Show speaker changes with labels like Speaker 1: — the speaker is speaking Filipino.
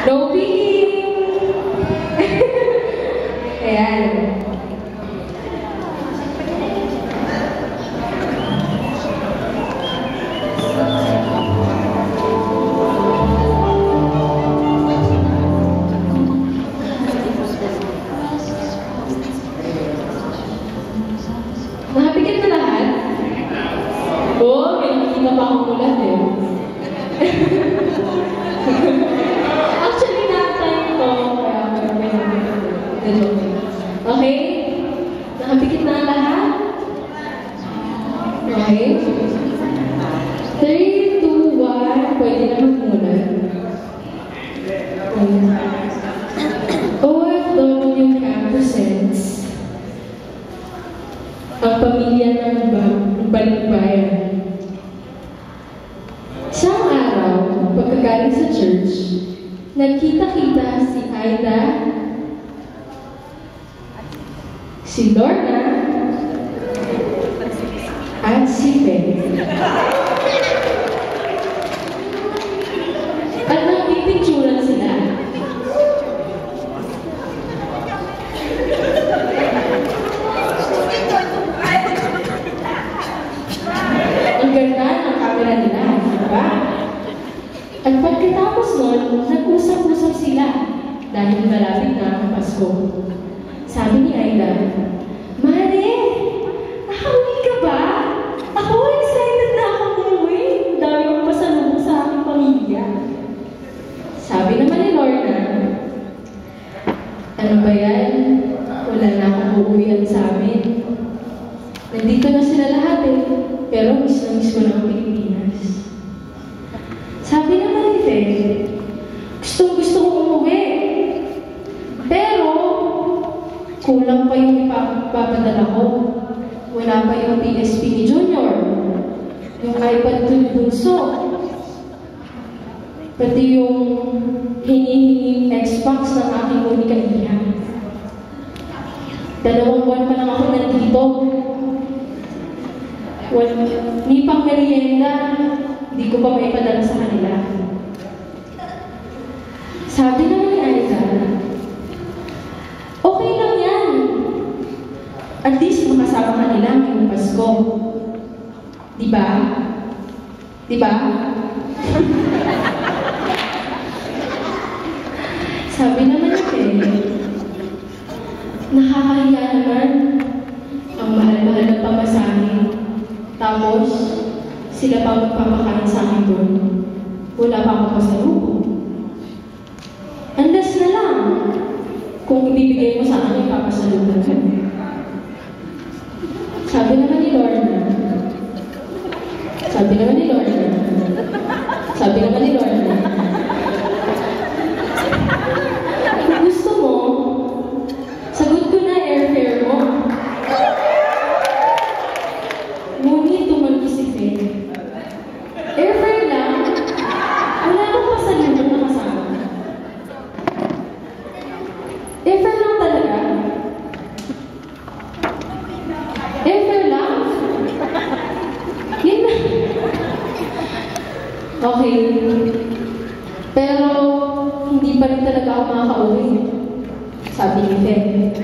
Speaker 1: No peeking! Ayan. Nakapikit na lahat? Oo, may nakikita pa akong ulat eh. Actually, na-time ko. Kaya may nakikita. Okay? Nakapikit na lahat? Okay? 3, 2, 1. Pwede na magmulat. OFW campuses. Ang pamilya ng balikbayan. Isang araw, pagkagaling sa church, nagkita-kita si Aida, si Lorna, at si Faye. At nagpipicturan sila. Ang ganda ng camera nila, di ba? At pagkatapos nun, nag-usap-usap sila dahil malapit na ang Pasko. Sabi ni Aida, Mare, nakauwi ka ba? Ako, excited na ako umuwi. Dami kong pasalubong sa aking pamilya. Sabi naman ni Lorna, ano ba yan? Wala na akong uuwihan sa amin. Nandito na sila lahat eh. Pero miss na miss ko na ang Pilipinas. Sabi naman ni Faye, gusto kong umuwi. Pero, kulang pa yung ipapadala ko. Wala pa yung PSP ni Junior. Yung iPad ko ni Bunso. Pati yung hinihingi Xbox ng aking unikaihan. 2 buwan pa lang ako nandito. Ni pang merienda, hindi ko pa maipadala sa kanila. Sabi naman ni Aida, okay lang yan. At least makasama kanila ngayong Pasko. Diba? Diba? Sabi naman ni Faye, nakakahiya naman ang mahal-mahal ng pamasahe. Tapos, sila pa magpapakain sa akin doon. Wala pa akong pasalubong. Unless na lang, kung ibibigay mo sa akin yung papasalubong ka. Sabi naman ni Lorna, sabi naman ni Lorna, kung gusto mo, sagot ko na airfare mo. Ngunit tumanggi si Faye. Airfare lang? Wala akong pasalubong na kasama. Airfare lang talaga? Airfare lang? Yun na. Okay. Pero, hindi pa rin talaga ako makakauwi. Sabi ni Faye.